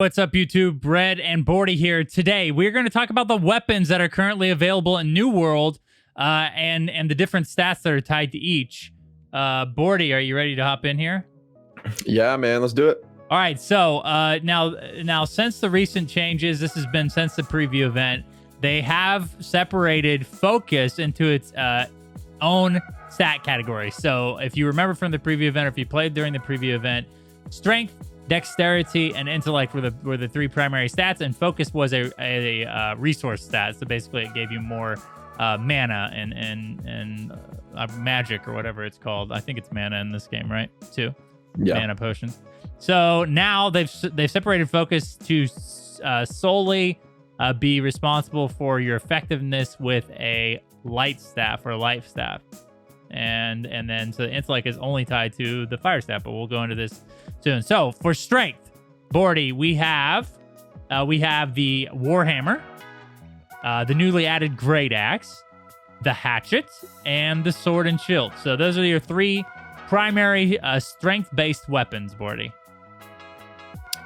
What's up, YouTube? Red and Bordy here. Today, we're going to talk about the weapons that are currently available in New World and the different stats that are tied to each. Bordy, are you ready to hop in here? Yeah, man, let's do it. All right, so now since the recent changes, this has been since the preview event, they have separated focus into its own stat category. So if you remember from the preview event, or if you played during the preview event, strength, dexterity, and intellect were the three primary stats, and focus was a resource stat. So basically, it gave you more mana and magic or whatever it's called. I think it's mana in this game, right? Too. Yeah. Mana potions. So now they've separated focus to solely be responsible for your effectiveness with a light staff or life staff. And then so the intellect is only tied to the fire staff, but we'll go into this soon. So for strength, Bordy, we have the Warhammer, the newly added Great Axe, the Hatchet, and the Sword and Shield. So those are your three primary strength-based weapons, Bordy.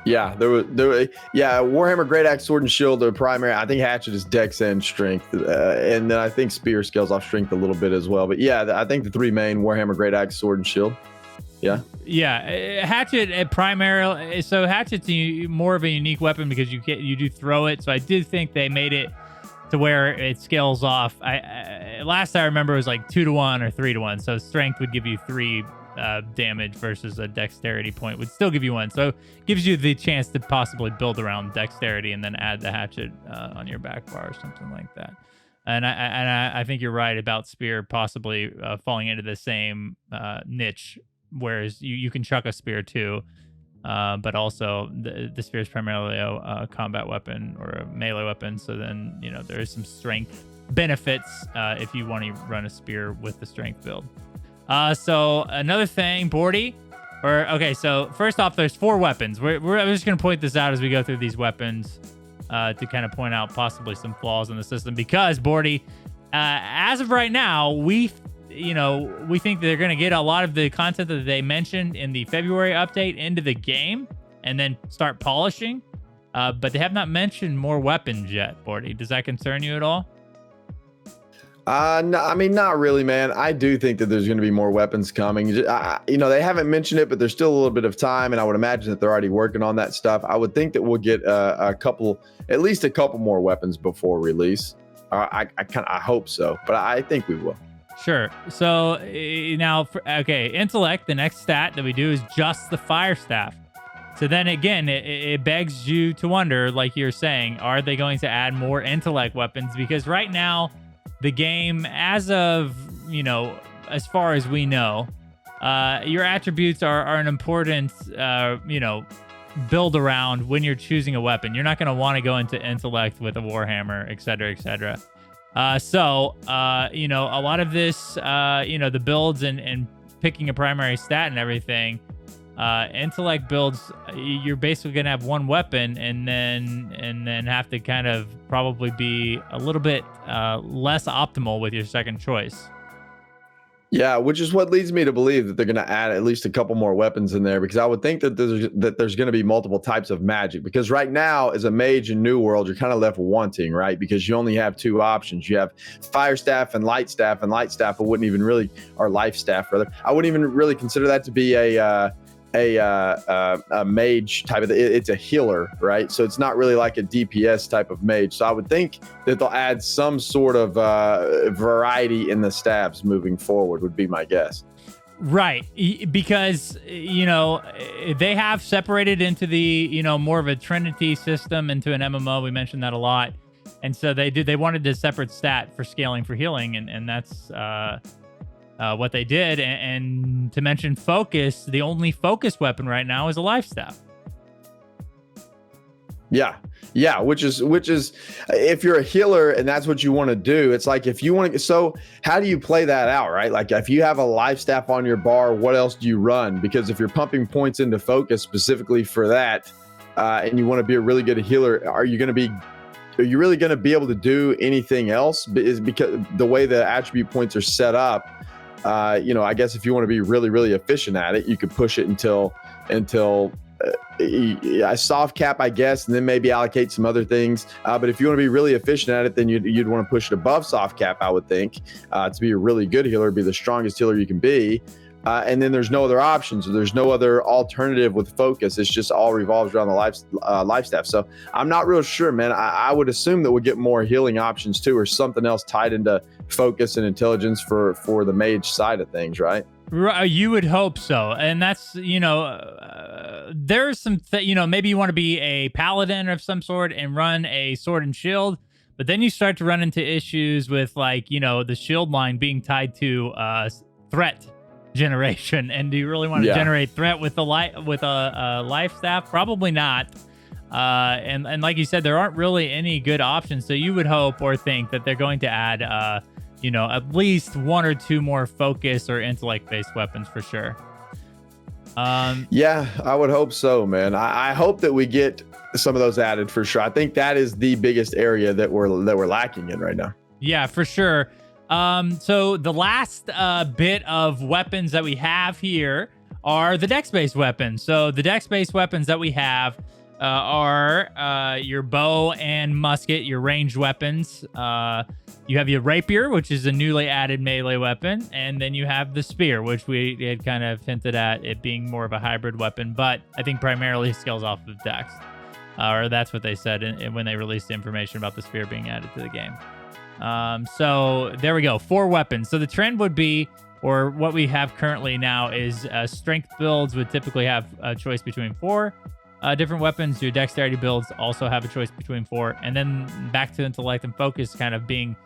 Yeah, Warhammer, Great Axe, Sword, and Shield, the primary. I think Hatchet is Dex and Strength, and then I think Spear scales off Strength a little bit as well. But yeah, I think the three main: Warhammer, Great Axe, Sword, and Shield. Yeah, Hatchet primarily. So Hatchet's more of a unique weapon because you do throw it. So I do think they made it to where it scales off. Last I remember it was like 2-to-1 or 3-to-1. So Strength would give you 3 damage versus a dexterity point would still give you 1. So it gives you the chance to possibly build around dexterity and then add the Hatchet on your back bar or something like that. And I think you're right about Spear possibly falling into the same niche, whereas you can chuck a Spear too, but also the Spear is primarily a combat weapon or a melee weapon. So then there is some strength benefits if you want to run a Spear with the strength build. So another thing, Bordy, so first off, there's 4 weapons. I'm just going to point this out as we go through these weapons to kind of point out possibly some flaws in the system, because Bordy, as of right now, we think they're going to get a lot of the content that they mentioned in the February update into the game and then start polishing, but they have not mentioned more weapons yet, Bordy. Does that concern you at all? No, I mean, not really, man. I do think that there's going to be more weapons coming. They haven't mentioned it, but there's still a little bit of time, and I would imagine that they're already working on that stuff. I would think that we'll get at least a couple more weapons before release. I hope so, but I think we will. Sure. So now, intellect, the next stat that we do is just the fire staff. So then again, it begs you to wonder, like you're saying, are they going to add more intellect weapons? Because right now, the game, as of, as far as we know, your attributes are an important, build around when you're choosing a weapon. You're not going to want to go into intellect with a Warhammer, et cetera, et cetera. So a lot of this, the builds and picking a primary stat and everything, intellect builds, you're basically going to have one weapon and then have to kind of probably be a little bit less optimal with your second choice. Yeah, which is what leads me to believe that they're going to add at least a couple more weapons in there, because I would think that there's going to be multiple types of magic, because right now as a mage in New World, you're kind of left wanting, right? Because you only have 2 options. You have fire staff and light staff, I wouldn't even really, or life staff rather. I wouldn't even really consider that to be a mage type of it's a healer, right? So it's not really like a DPS type of mage. So I would think that they'll add some sort of variety in the staffs moving forward, would be my guess. Right, because they have separated into the more of a Trinity system into an MMO. We mentioned that a lot, and so they wanted a separate stat for scaling for healing, and that's what they did. And to mention focus, the only focus weapon right now is a life staff. Yeah, which is if you're a healer and that's what you want to do, it's like if you want to. So how do you play that out, right? Like if you have a life staff on your bar, what else do you run? Because if you're pumping points into focus specifically for that, and you want to be a really good healer, are you really going to be able to do anything else? Is because the way the attribute points are set up. I guess if you want to be really, really efficient at it, you could push it until a soft cap, I guess, and then maybe allocate some other things. But if you want to be really efficient at it, then you'd want to push it above soft cap, I would think, to be a really good healer, be the strongest healer you can be. And then there's no other options. There's no other alternative with focus. It's just all revolves around the life staff. So I'm not real sure, man. I would assume that we'll get more healing options too, or something else tied into focus and intelligence for the mage side of things, right? You would hope so. And that's, there's some, maybe you want to be a paladin of some sort and run a sword and shield. But then you start to run into issues with the shield line being tied to threat generation. And do you really want to generate threat with a life staff? Probably not. And like you said, there aren't really any good options. So you would hope or think that they're going to add at least one or two more focus or intellect-based weapons for sure. Yeah, I would hope so, man. I hope that we get some of those added for sure. I think that is the biggest area that we're lacking in right now. Yeah, for sure. So the last bit of weapons that we have here are the dex-based weapons. So the dex-based weapons that we have are your bow and musket, your ranged weapons. You have your rapier, which is a newly added melee weapon, and then you have the spear, which we had kind of hinted at it being more of a hybrid weapon, but I think primarily scales off of dex. Or that's what they said when they released the information about the spear being added to the game. So there we go, 4 weapons. So the trend would be, or what we have currently now is strength builds would typically have a choice between 4 different weapons. Your dexterity builds also have a choice between 4, and then back to intellect and focus kind of being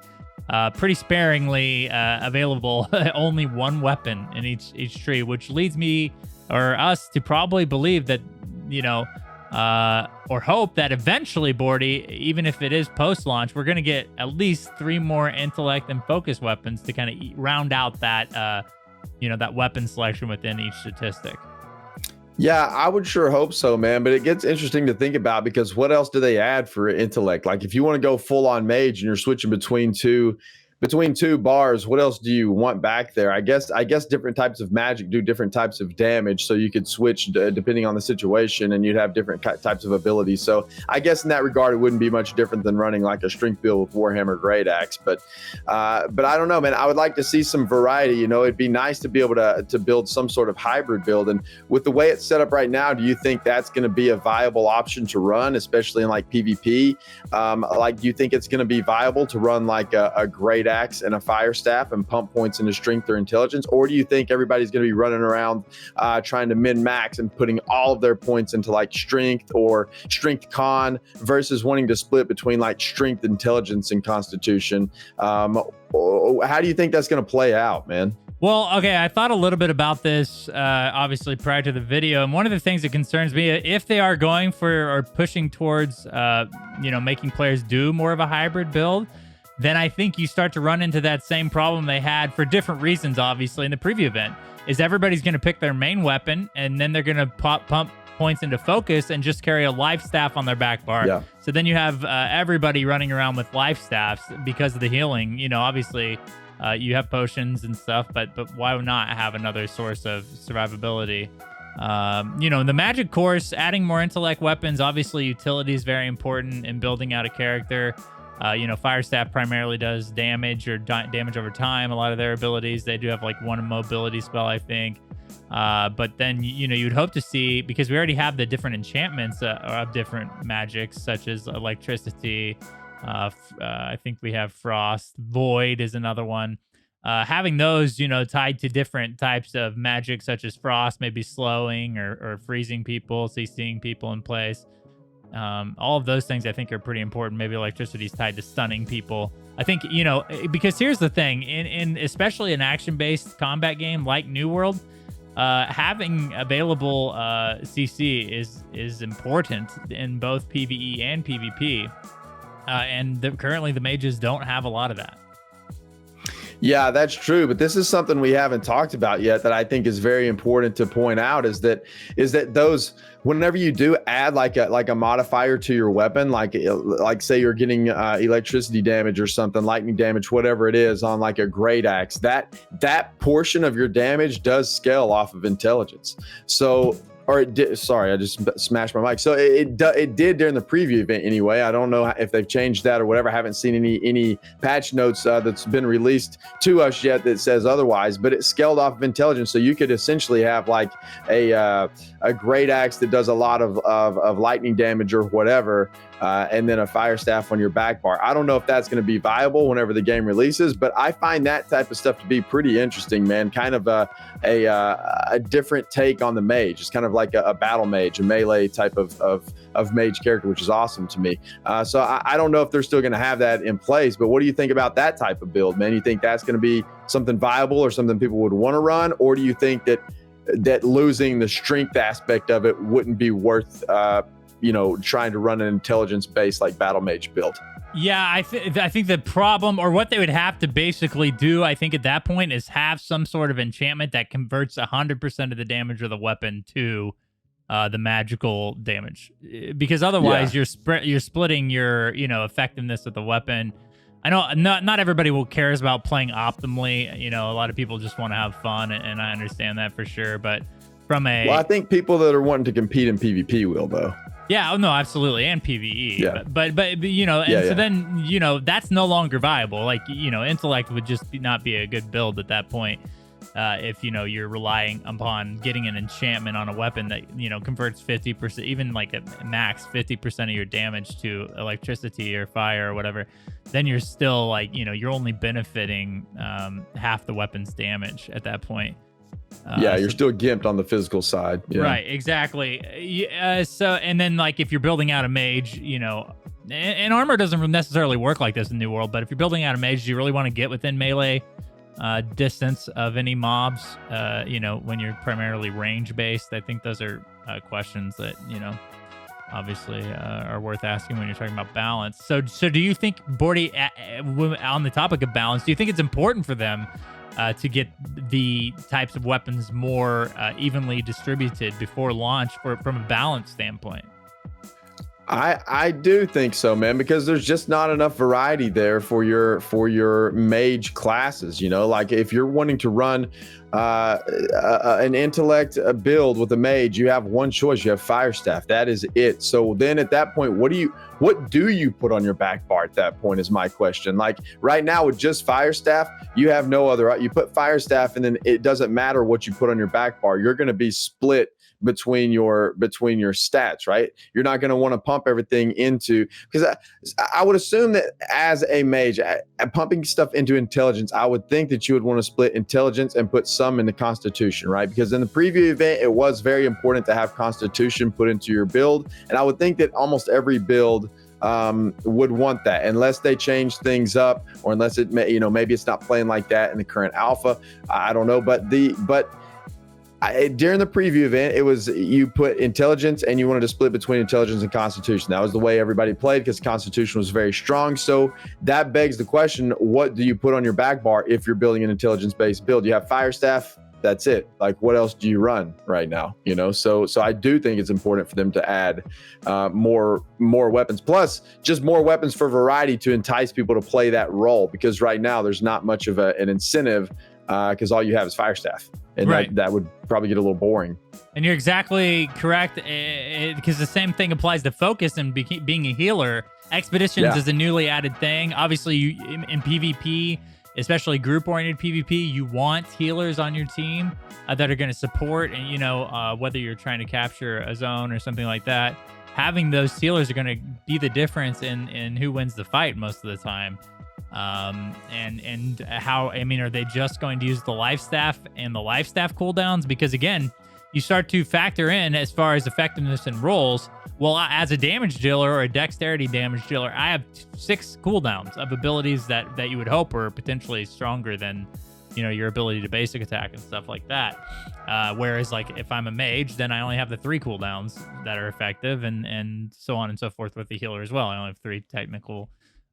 pretty sparingly available. Only 1 weapon in each tree, which leads me or us to probably believe that or hope that eventually, Bordy, even if it is post-launch, we're going to get at least 3 more intellect and focus weapons to kind of round out that that weapon selection within each statistic. Yeah, I would sure hope so, man. But it gets interesting to think about, because what else do they add for intellect? Like if you want to go full on mage and you're switching between two bars, what else do you want back there? I guess different types of magic do different types of damage, so you could switch depending on the situation, and you'd have different types of abilities. So I guess in that regard, it wouldn't be much different than running like a strength build with Warhammer Great Axe. But I don't know, man. I would like to see some variety. It'd be nice to be able to build some sort of hybrid build. And with the way it's set up right now, do you think that's going to be a viable option to run, especially in like PvP? Do you think it's going to be viable to run like a Great Axe and a fire staff and pump points into strength or intelligence? Or do you think everybody's going to be running around trying to min max and putting all of their points into like strength or strength con versus wanting to split between like strength, intelligence, and constitution? How do you think that's going to play out, man? Well, okay, I thought a little bit about this, obviously, prior to the video. And one of the things that concerns me, if they are going for or pushing towards, making players do more of a hybrid build, then I think you start to run into that same problem they had for different reasons, obviously, in the preview event, is everybody's going to pick their main weapon, and then they're going to pump points into focus and just carry a life staff on their back bar. Yeah. So then you have everybody running around with life staffs because of the healing. Obviously, you have potions and stuff, but why not have another source of survivability? The magic course, adding more intellect weapons, obviously utility is very important in building out a character. Fire staff primarily does damage or damage over time. A lot of their abilities, they do have like 1 mobility spell, I think. But then, you'd hope to see, because we already have the different enchantments of different magics, such as electricity. I think we have frost. Void is another one. Having those, tied to different types of magic, such as frost, maybe slowing or freezing people, CCing people in place. All of those things I think are pretty important. Maybe electricity is tied to stunning people. I think, because here's the thing, in especially an action-based combat game like New World, having available CC is important in both PvE and PvP. And currently the mages don't have a lot of that. Yeah, that's true. But this is something we haven't talked about yet that I think is very important to point out, is that those, whenever you do add like a modifier to your weapon, like say you're getting electricity damage or something, lightning damage, whatever it is, on like a great axe, that portion of your damage does scale off of intelligence. So or it did. Sorry, I just smashed my mic. So it did during the preview event anyway. I don't know if they've changed that or whatever. I haven't seen any patch notes that's been released to us yet that says otherwise. But it scaled off of intelligence, so you could essentially have like a great axe that does a lot of lightning damage or whatever, and then a fire staff on your back bar. I don't know if that's going to be viable whenever the game releases, but I find that type of stuff to be pretty interesting, man. Kind of a different take on the mage. It's kind of like a battle mage, a melee type of mage character, which is awesome to me. So I don't know if they're still going to have that in place, but what do you think about that type of build, man? You think that's going to be something viable or something people would want to run, or do you think that losing the strength aspect of it wouldn't be worth trying to run an intelligence-based like battle mage build? Yeah, I think the problem, or what they would have to basically do, I think at that point, is have some sort of enchantment that converts 100% of the damage of the weapon to the magical damage, because otherwise you're splitting your effectiveness of the weapon. I know not everybody cares about playing optimally. A lot of people just want to have fun, and I understand that for sure. But I think people that are wanting to compete in PvP will, though. Yeah, oh no, absolutely, and PvE. Yeah. But so then that's no longer viable. Like intellect would just not be a good build at that point. If you're relying upon getting an enchantment on a weapon that converts 50%, even like a max 50% of your damage to electricity or fire or whatever, then you're still like you're only benefiting half the weapon's damage at that point. You're still gimped on the physical side. Yeah. Right, exactly. So, and then like if you're building out a mage, and armor doesn't necessarily work like this in New World, but if you're building out a mage, do you really want to get within melee distance of any mobs? When you're primarily range based, I think those are questions that obviously are worth asking when you're talking about balance. So do you think, Bordy, on the topic of balance, do you think it's important for them to get the types of weapons more evenly distributed before launch from a balance standpoint? I do think so, man, because there's just not enough variety there for your mage classes. Like if you're wanting to run an intellect build with a mage, you have one choice. You have fire staff. That is it. So then at that point, what do you put on your back bar at that point is my question. Like right now with just fire staff, you have no other. You put fire staff, and then it doesn't matter what you put on your back bar. You're going to be split between your stats, right? You're not going to want to pump everything into, because I would assume that as a mage, pumping stuff into intelligence, I would think that you would want to split intelligence and put some into constitution, right? Because in the preview event, it was very important to have constitution put into your build, and I would think that almost every build would want that, unless they change things up, or unless it maybe it's not playing like that in the current alpha. I don't know, but during the preview event, it was you put intelligence and you wanted to split between intelligence and constitution. That was the way everybody played, because constitution was very strong. So that begs the question, what do you put on your back bar if you're building an intelligence-based build? You have fire staff, that's it. Like, what else do you run right now? So I do think it's important for them to add more weapons, plus just more weapons for variety to entice people to play that role, because right now there's not much of an incentive, because all you have is fire staff. And right. that would probably get a little boring. And you're exactly correct, because the same thing applies to focus and being a healer. Expeditions is a newly added thing. Obviously, in PvP, especially group-oriented PvP, you want healers on your team that are going to support, and whether you're trying to capture a zone or something like that, having those healers are going to be the difference in who wins the fight most of the time. And how, are they just going to use the life staff and the life staff cooldowns? Because again, you start to factor in as far as effectiveness and rolls. Well, as a damage dealer or a dexterity damage dealer, I have 6 cooldowns of abilities that you would hope are potentially stronger than your ability to basic attack and stuff like that. Whereas like if I'm a mage, then I only have the 3 cooldowns that are effective, and so on and so forth with the healer as well. I only have 3 technical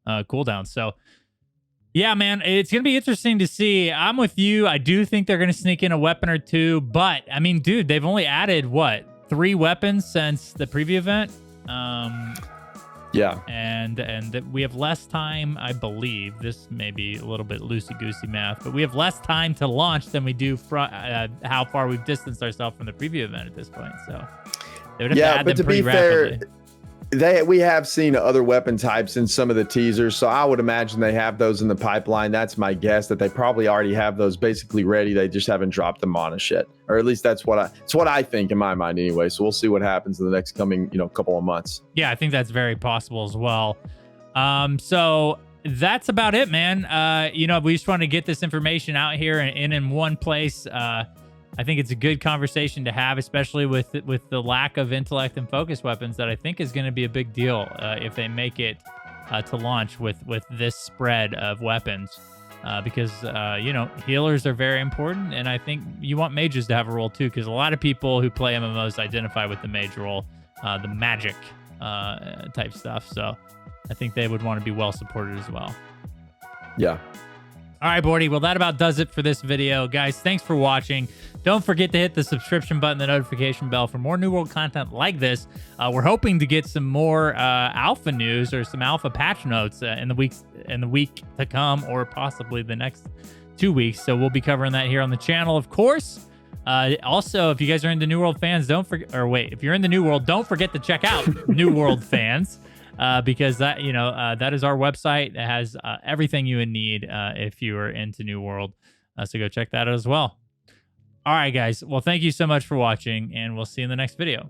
cooldowns. So yeah, man, it's going to be interesting to see. I'm with you. I do think they're going to sneak in a weapon or 2, but dude, they've only added 3 weapons since the preview event. Yeah. And that we have less time, I believe. This may be a little bit loosey-goosey math, but we have less time to launch than we do how far we've distanced ourselves from the preview event at this point. So they would have to add them pretty rapidly. We have seen other weapon types in some of the teasers, so I would imagine they have those in the pipeline. That's my guess, that they probably already have those basically ready. They just haven't dropped them on us yet, or at least it's what I think in my mind anyway. So we'll see what happens in the next coming couple of months. Yeah, I think that's very possible as well. So that's about it, man. We just want to get this information out here in one place. I think it's a good conversation to have, especially with the lack of intellect and focus weapons that I think is going to be a big deal if they make it to launch with this spread of weapons. Because healers are very important, and I think you want mages to have a role too, because a lot of people who play MMOs identify with the mage role, the magic type stuff. So I think they would want to be well supported as well. Yeah. All right, Bordy. Well, that about does it for this video. Guys, thanks for watching. Don't forget to hit the subscription button, the notification bell for more New World content like this. We're hoping to get some more alpha news or some alpha patch notes in the week to come, or possibly the next 2 weeks. So we'll be covering that here on the channel, of course. Also, if you guys are into New World fans, if you're in the New World, don't forget to check out New World fans. Because that is our website. It has everything you would need if you are into New World. So go check that out as well. All right, guys. Well, thank you so much for watching, and we'll see you in the next video.